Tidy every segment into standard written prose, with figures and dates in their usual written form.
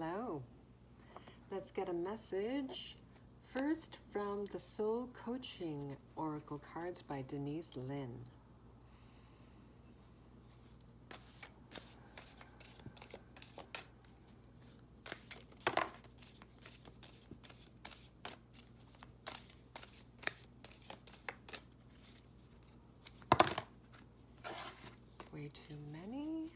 Hello. Let's get a message first from the Soul Coaching Oracle cards by Denise Lynn. Way too many.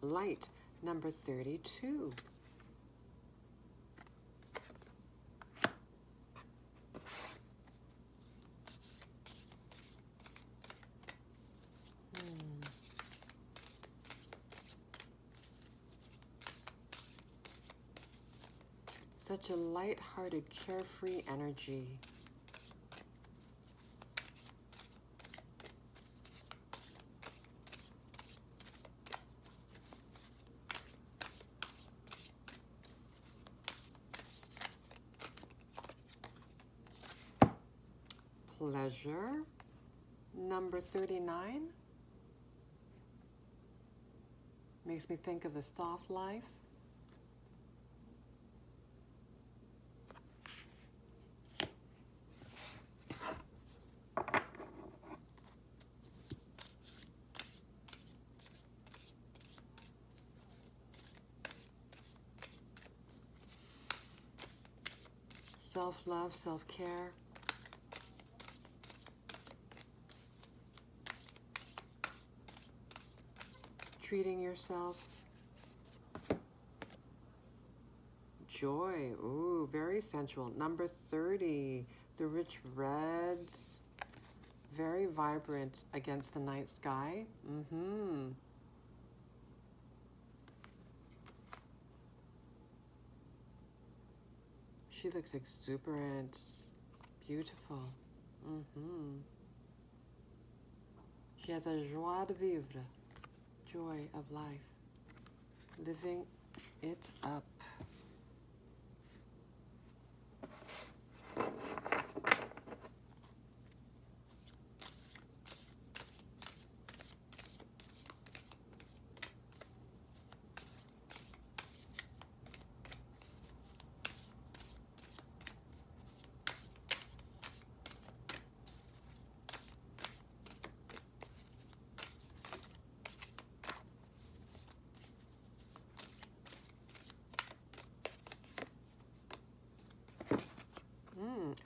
Light, number 32. Such a light-hearted, carefree energy. Pleasure, number 39. Makes me think of the soft life. Self-love, self-care. Treating yourself. Joy, ooh, very sensual. Number 30, the rich reds. Very vibrant against the night sky. She looks exuberant, beautiful. She has a joie de vivre, joy of life, living it up.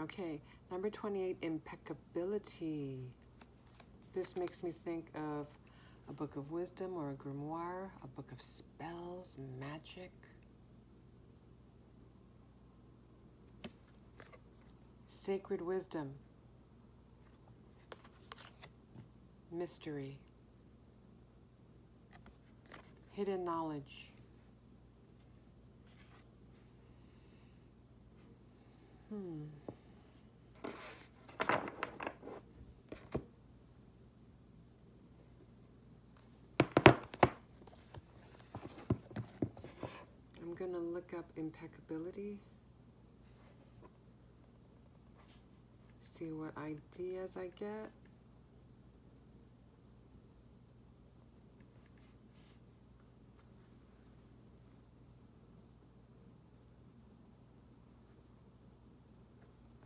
Okay, number 28, impeccability. This makes me think of a book of wisdom or a grimoire, a book of spells, magic. Sacred wisdom. Mystery. Hidden knowledge. I'm going to look up impeccability. See what ideas I get.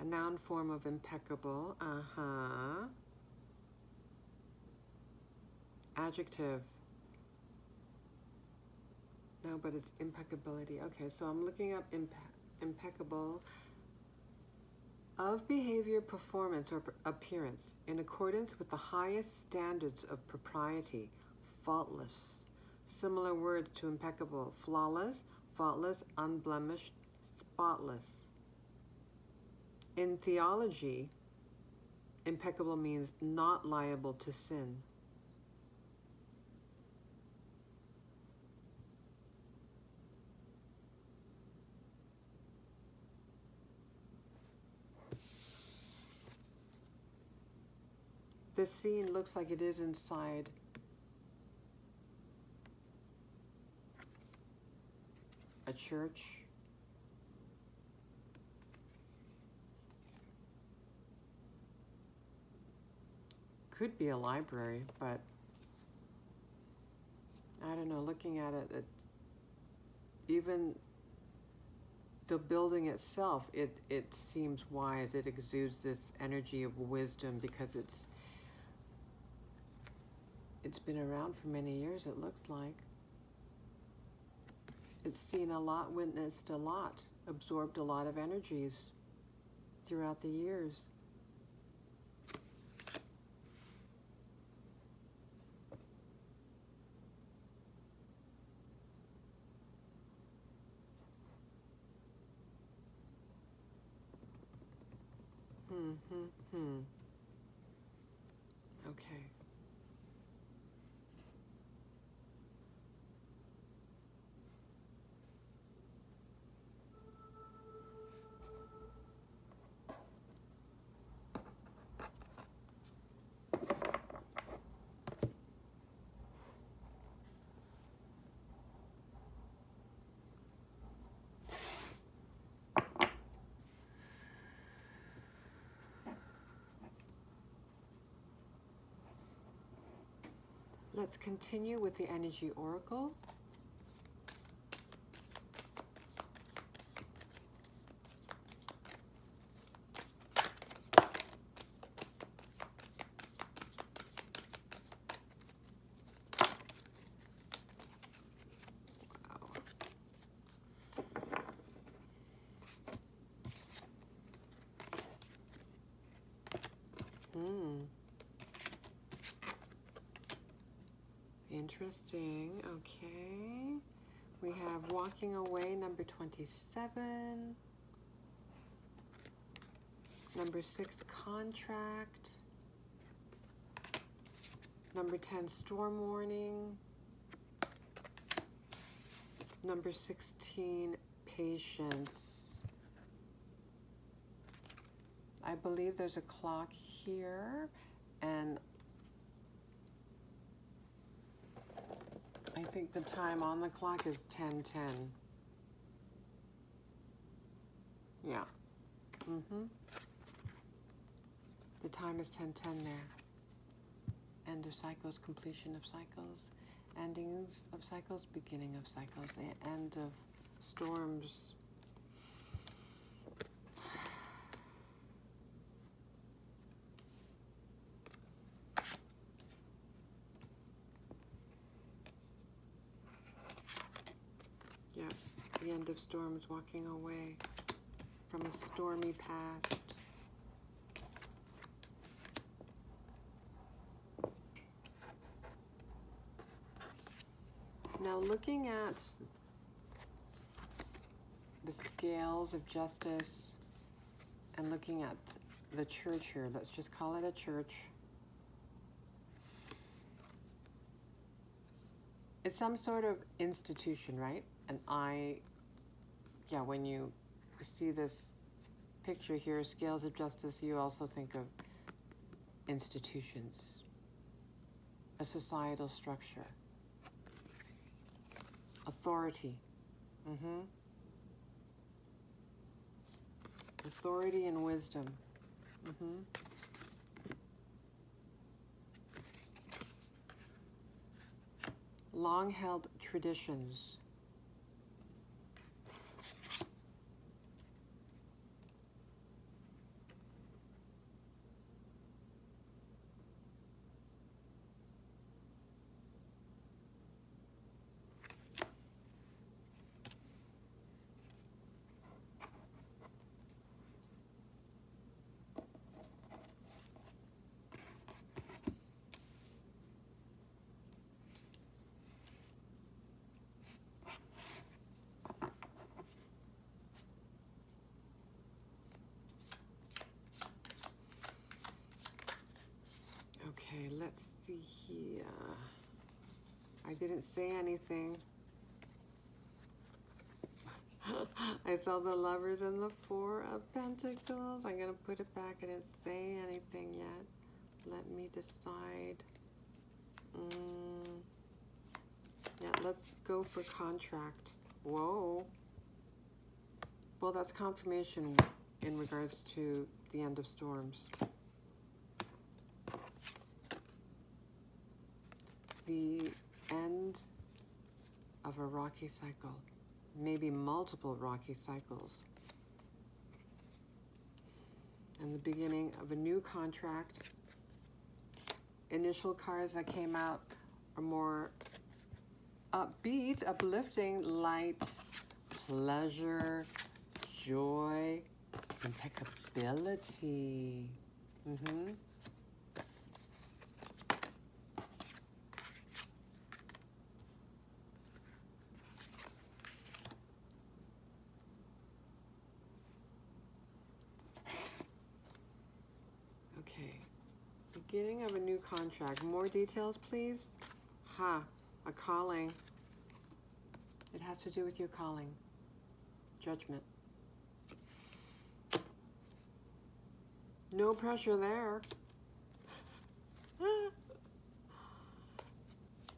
A noun form of impeccable. Adjective. No, but it's impeccability. Okay, so I'm looking up impeccable. Of behavior, performance, or appearance in accordance with the highest standards of propriety. Faultless. Similar words to impeccable. Flawless, faultless, unblemished, spotless. In theology, impeccable means not liable to sin. This scene looks like it is inside a church. Could be a library, but I don't know, looking at it, even the building itself, it seems wise. It exudes this energy of wisdom because it's been around for many years, it looks like. It's seen a lot, witnessed a lot, absorbed a lot of energies throughout the years. Okay. Let's continue with the energy oracle. Interesting. Okay. We have walking away, number 27. Number 6, contract. Number 10, storm warning. Number 16, patience. I believe there's a clock here, and I think the time on the clock is 10:10. Yeah. The time is 10:10 there. End of cycles, completion of cycles, endings of cycles, beginning of cycles, the end of storms. Yeah, the end of storms, walking away from a stormy past. Now looking at the scales of justice and looking at the church here, let's just call it a church. It's some sort of institution, right? And when you see this picture here, scales of justice, you also think of institutions, a societal structure, authority. Authority and wisdom. Long-held traditions. let's see here. I didn't say anything. I saw the Lovers and the Four of Pentacles. I'm going to put it back. I didn't say anything yet. Let me decide. Yeah, let's go for contract. Whoa. Well, that's confirmation in regards to the end of storms. The end of a rocky cycle. Maybe multiple rocky cycles. And the beginning of a new contract. Initial cards that came out are more upbeat, uplifting, light, pleasure, joy, impeccability. Okay. Beginning of a new contract. More details, please. A calling. It has to do with your calling. Judgment. No pressure there.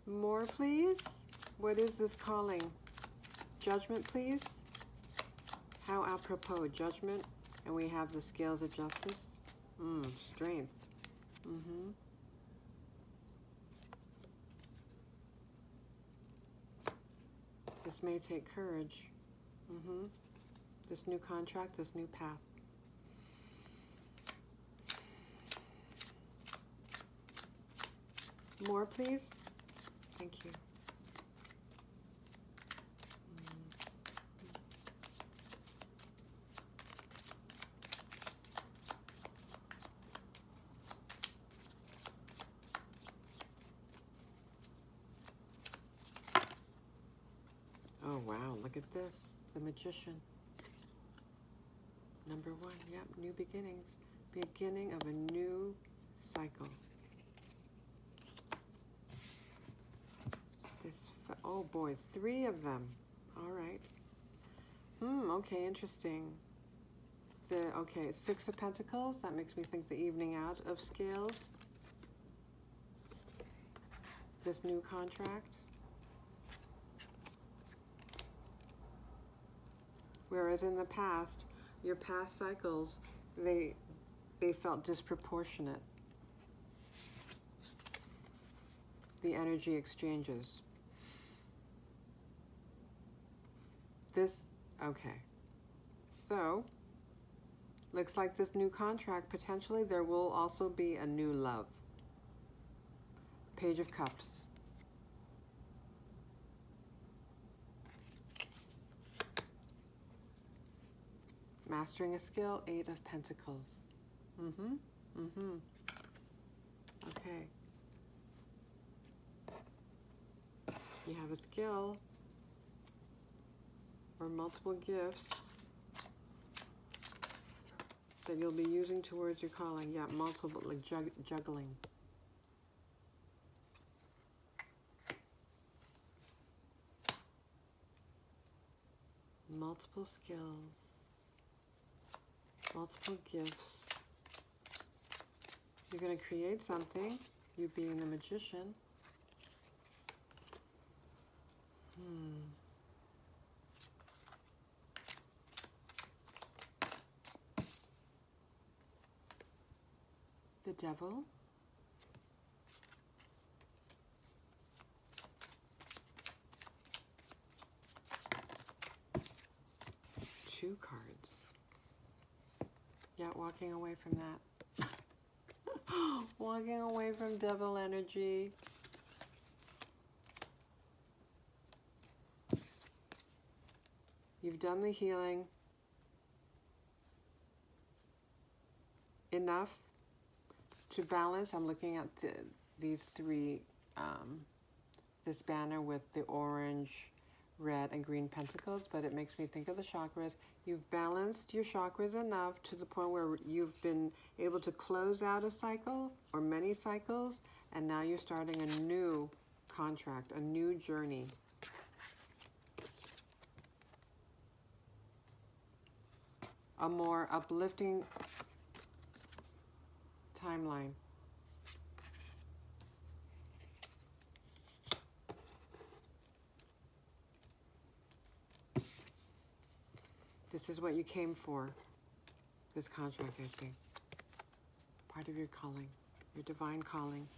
More, please. What is this calling? Judgment, please. How apropos. Judgment. And we have the scales of justice. Strength. This may take courage. This new contract, this new path. More, please. Thank you. Oh, wow. Look at this. The Magician. Number 1. Yep. New beginnings. Beginning of a new cycle. Oh boy, 3 of them. All right. Okay, interesting. Okay, 6 of Pentacles. That makes me think the evening out of scales. This new contract. Whereas in the past, your past cycles, they felt disproportionate. The energy exchanges. Okay. So, looks like this new contract, potentially there will also be a new love. Page of Cups. Mastering a skill, 8 of Pentacles. Okay. You have a skill or multiple gifts that you'll be using towards your calling. Yeah, multiple, like juggling. Multiple skills, multiple gifts. You're going to create something, you being the Magician. The Devil. Two cards. Yeah, walking away from that. Walking away from devil energy. You've done the healing. Enough to balance. I'm looking at these 3, this banner with the orange, red and green pentacles, but it makes me think of the chakras. You've balanced your chakras enough to the point where you've been able to close out a cycle or many cycles, and now you're starting a new contract, a new journey. A more uplifting timeline. This is what you came for, this contract, I think. Part of your calling, your divine calling.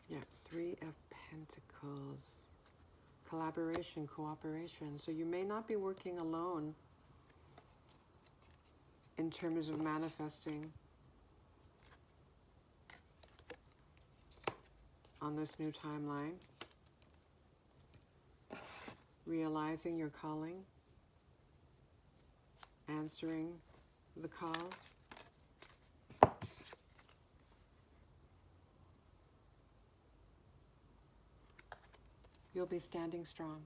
Yeah, 3 of Pentacles. Collaboration, cooperation. So you may not be working alone in terms of manifesting on this new timeline, realizing your calling, answering the call. You'll be standing strong.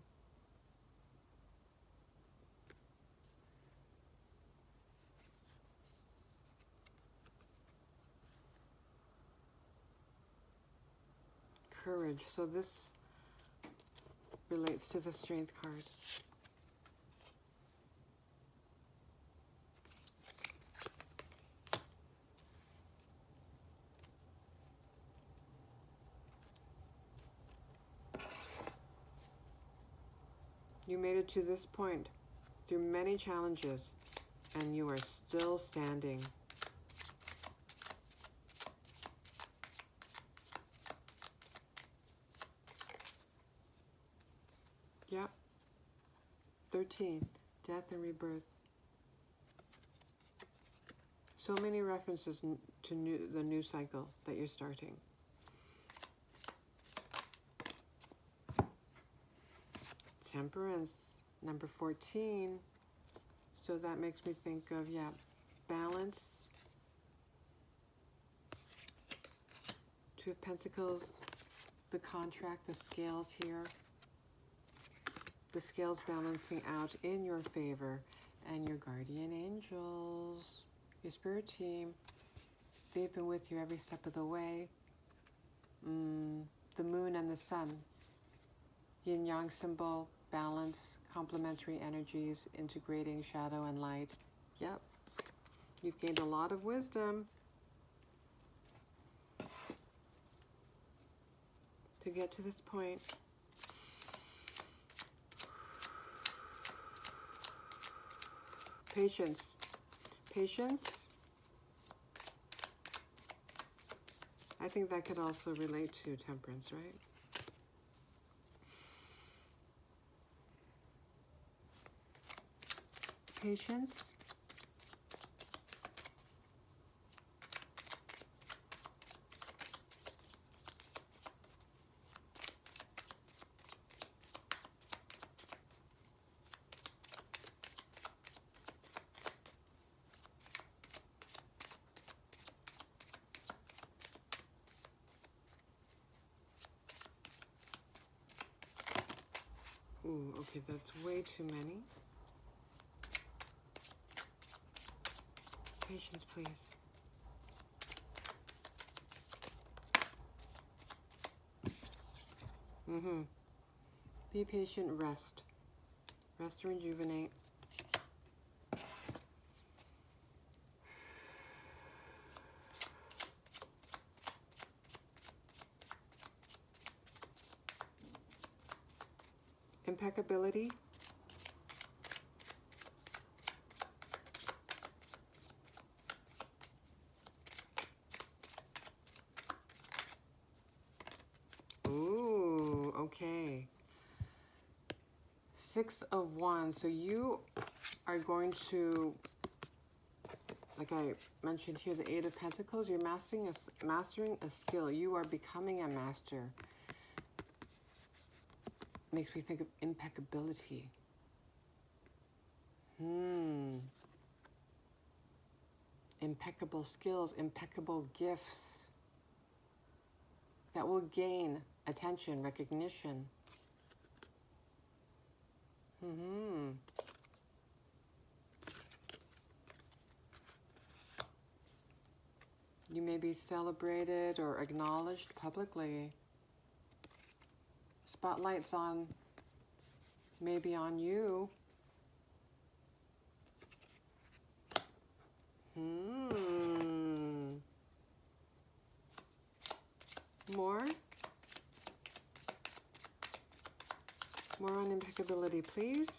Courage. So this relates to the Strength card. You made it to this point through many challenges, and you are still standing. Yeah. 13, death and rebirth. So many references to the new cycle that you're starting. Temperance, number 14. So that makes me think of, yeah, balance. 2 of Pentacles, the contract, the scales here. The scales balancing out in your favor. And your guardian angels, your spirit team, they've been with you every step of the way. The moon and the sun. Yin-yang symbol, balance, complementary energies, integrating shadow and light. Yep. You've gained a lot of wisdom to get to this point. Patience. Patience. I think that could also relate to temperance, right? Patience. Ooh, okay, that's way too many. Patience, please. Be patient, rest. Rest to rejuvenate. Impeccability. Ooh, okay. 6 of Wands. So you are going to, like I mentioned here, the 8 of Pentacles, you're mastering a skill. You are becoming a master. Makes me think of impeccability. impeccable skills, impeccable gifts that will gain attention, recognition. You may be celebrated or acknowledged publicly. Spotlight's on, maybe on you. More? More on impeccability, please.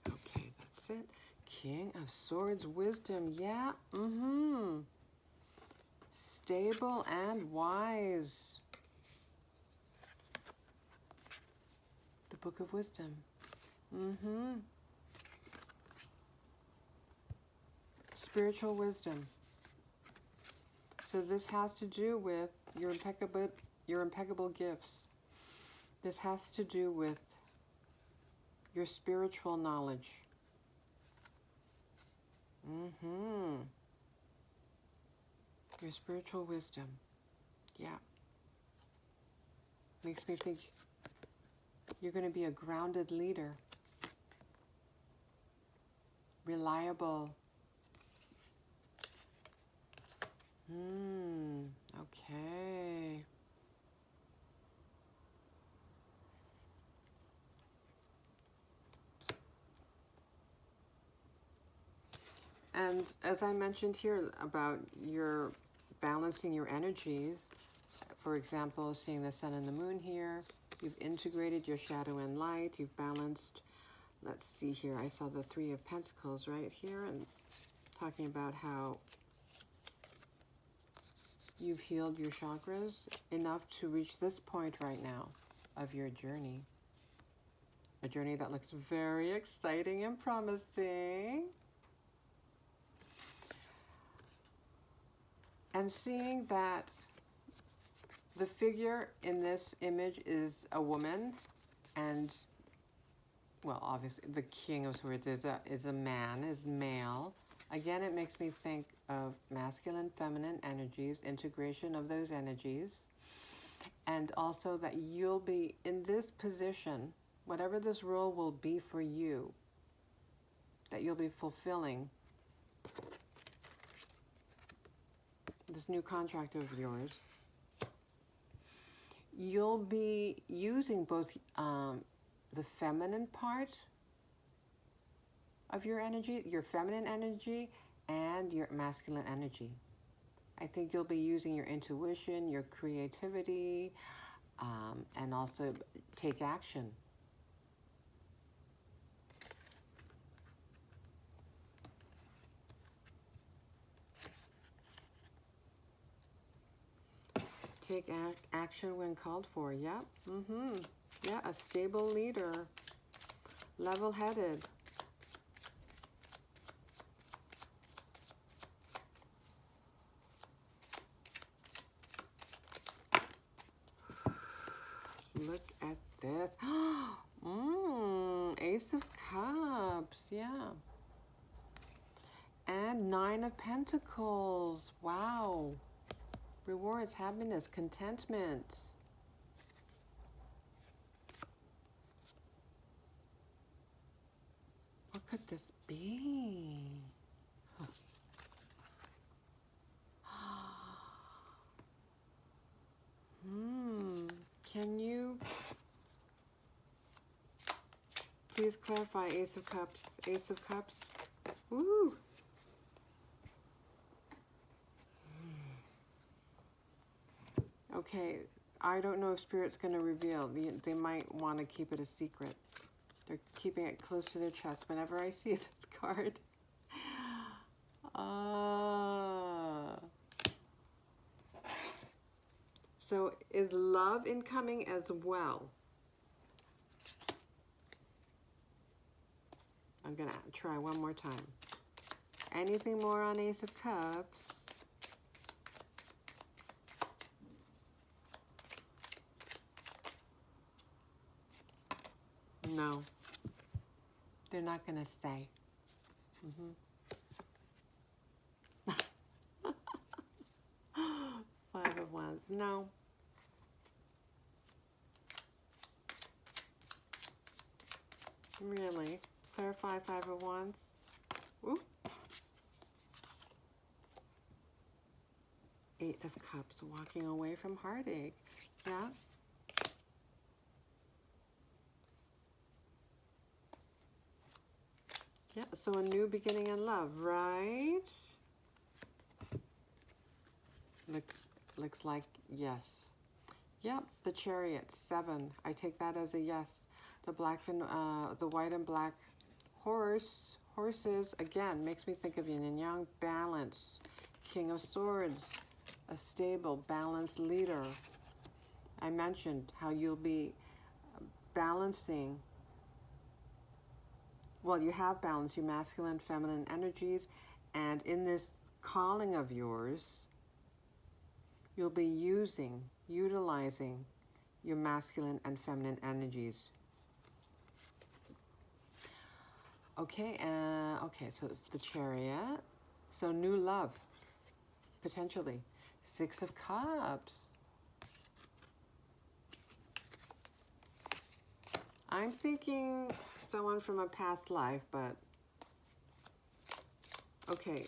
Okay, that's it. King of Swords, wisdom, yeah, stable and wise. The Book of Wisdom. Spiritual wisdom. So this has to do with your impeccable gifts. This has to do with your spiritual knowledge. Your spiritual wisdom. Yeah. Makes me think you're going to be a grounded leader. Reliable. Okay. And as I mentioned here about your balancing your energies, for example, seeing the sun and the moon here, you've integrated your shadow and light, you've balanced, let's see here, I saw the Three of Pentacles right here, and talking about how you've healed your chakras enough to reach this point right now of your journey. A journey that looks very exciting and promising. And seeing that the figure in this image is a woman, and, well, obviously the King of Swords is a man, is male. Again, it makes me think of masculine, feminine energies, integration of those energies, and also that you'll be in this position, whatever this role will be for you, that you'll be fulfilling this new contract of yours. You'll be using both the feminine part of your energy, your feminine energy, and your masculine energy. I think you'll be using your intuition, your creativity, and also take action. Take action when called for. Yep. Yeah, a stable leader. Level-headed. Look at this. Ace of Cups. Yeah. And Nine of Pentacles. Wow. Rewards, happiness, contentment. What could this be? Can you please clarify Ace of Cups? Ace of Cups? Woo! Okay, I don't know if Spirit's going to reveal. They might want to keep it a secret. They're keeping it close to their chest whenever I see this card. So is love incoming as well? I'm going to try one more time. Anything more on Ace of Cups? No. They're not going to stay. Five of Wands. No. Really? Clarify Five of Wands. Ooh. Eight of Cups. Walking away from heartache. Yeah. Yeah, so a new beginning in love, right? Looks like yes. Yep, the Chariot, 7. I take that as a yes. The black and the white and black horses, again, makes me think of yin and yang, balance. King of Swords, a stable, balanced leader. I mentioned how you'll be balancing. Well, you have balanced your masculine, feminine energies, and in this calling of yours, you'll be utilizing your masculine and feminine energies. Okay, okay, so it's the Chariot. So new love, potentially. Six of Cups. I'm thinking someone from a past life, but okay.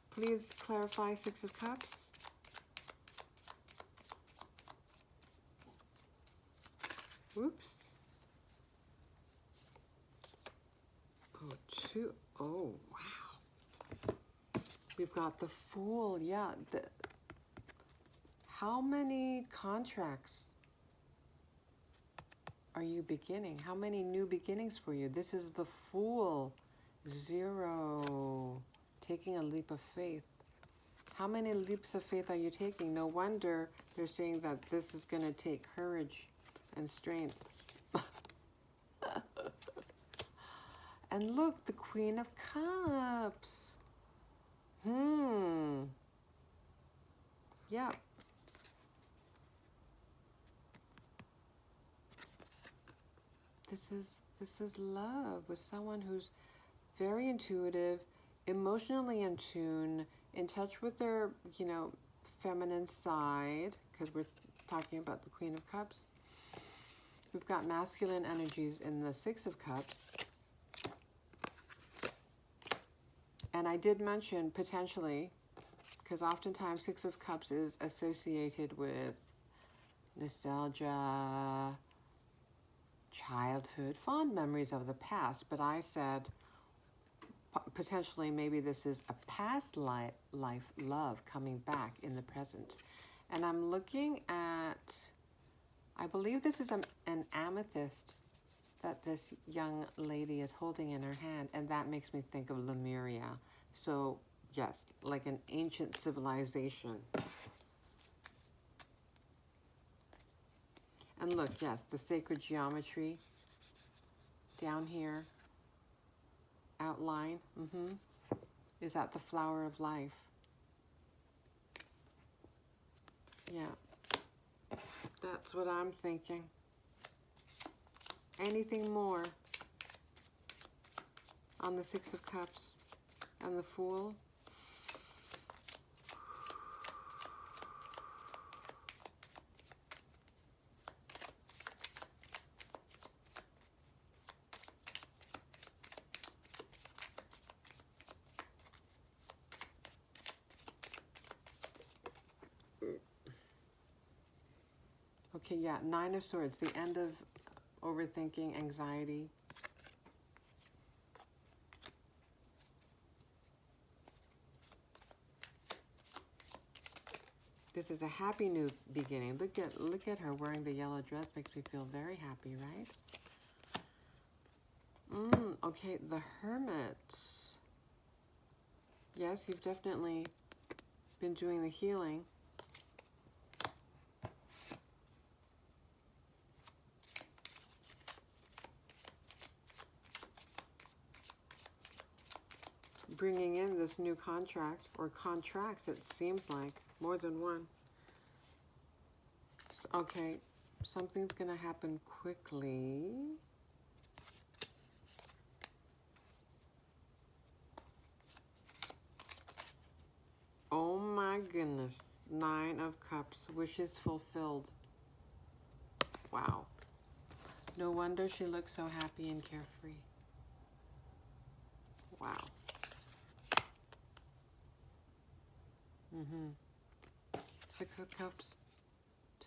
Please clarify Six of Cups. Oops. Oh, two. Oh, wow. We've got the Fool. Yeah. How many contracts are you beginning? How many new beginnings for you? This is the Fool. 0. Taking a leap of faith. How many leaps of faith are you taking? No wonder they're saying that this is going to take courage and strength. And look, the Queen of Cups. Yeah. This is love with someone who's very intuitive, emotionally in tune, in touch with their, feminine side, because we're talking about the Queen of Cups. We've got masculine energies in the Six of Cups. And I did mention potentially, because oftentimes Six of Cups is associated with nostalgia, childhood, fond memories of the past. But I said potentially maybe this is a past life love coming back in the present. And I'm looking at, I believe this is an amethyst that this young lady is holding in her hand, and that makes me think of Lemuria. So yes, like an ancient civilization. And look, yes, the sacred geometry down here, outline, is that the flower of life? Yeah, that's what I'm thinking. Anything more on the Six of Cups and the Fool? Okay, yeah, Nine of Swords, the end of overthinking, anxiety. This is a happy new beginning. Look at her wearing the yellow dress. Makes me feel very happy, right? Okay, the Hermit. Yes, you've definitely been doing the healing. bringing in this new contract, or contracts, it seems like, more than one. Okay, something's going to happen quickly. Oh my goodness. 9 of Cups, wishes fulfilled. Wow. No wonder she looks so happy and carefree. Wow. Mm-hmm. 6 of Cups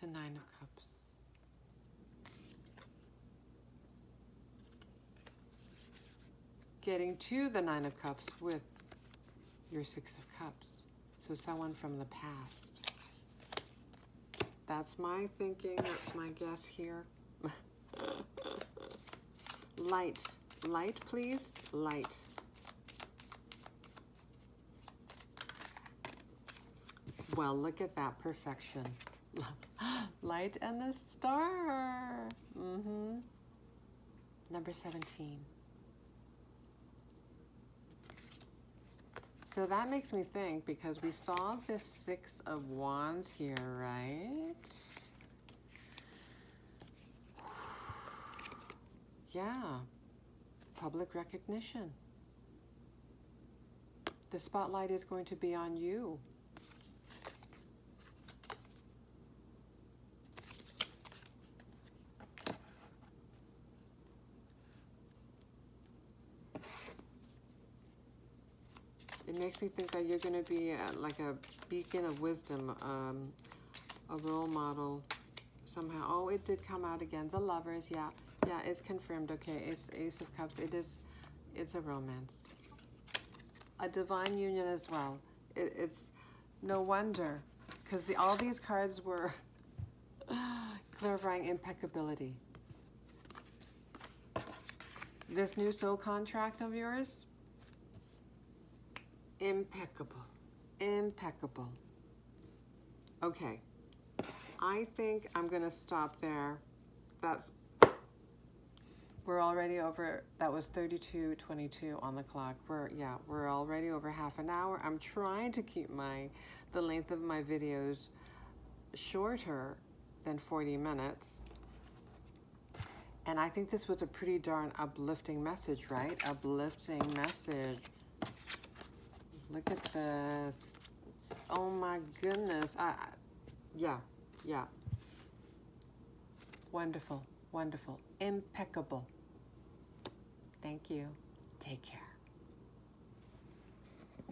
to 9 of Cups. Getting to the 9 of Cups with your 6 of Cups. So someone from the past. That's my thinking, that's my guess here. Light. Light, please. Light. Well, look at that perfection. Light and the star. Mm-hmm. Number 17. So that makes me think, because we saw this 6 of Wands here, right? Yeah. Public recognition. The spotlight is going to be on you. It makes me think that you're going to be like a beacon of wisdom, a role model somehow. Oh, it did come out again. The Lovers, yeah. Yeah, it's confirmed. Okay, it's Ace of Cups. It's a romance. A divine union as well. It's no wonder, because all these cards were clarifying impeccability. This new soul contract of yours, impeccable. Impeccable. Okay. I think I'm going to stop there. We're already over. That was 32:22 on the clock. We're already over half an hour. I'm trying to keep the length of my videos shorter than 40 minutes. And I think this was a pretty darn uplifting message, right? Uplifting message. Look at this. Oh my goodness. Yeah. Wonderful, wonderful, impeccable. Thank you. Take care.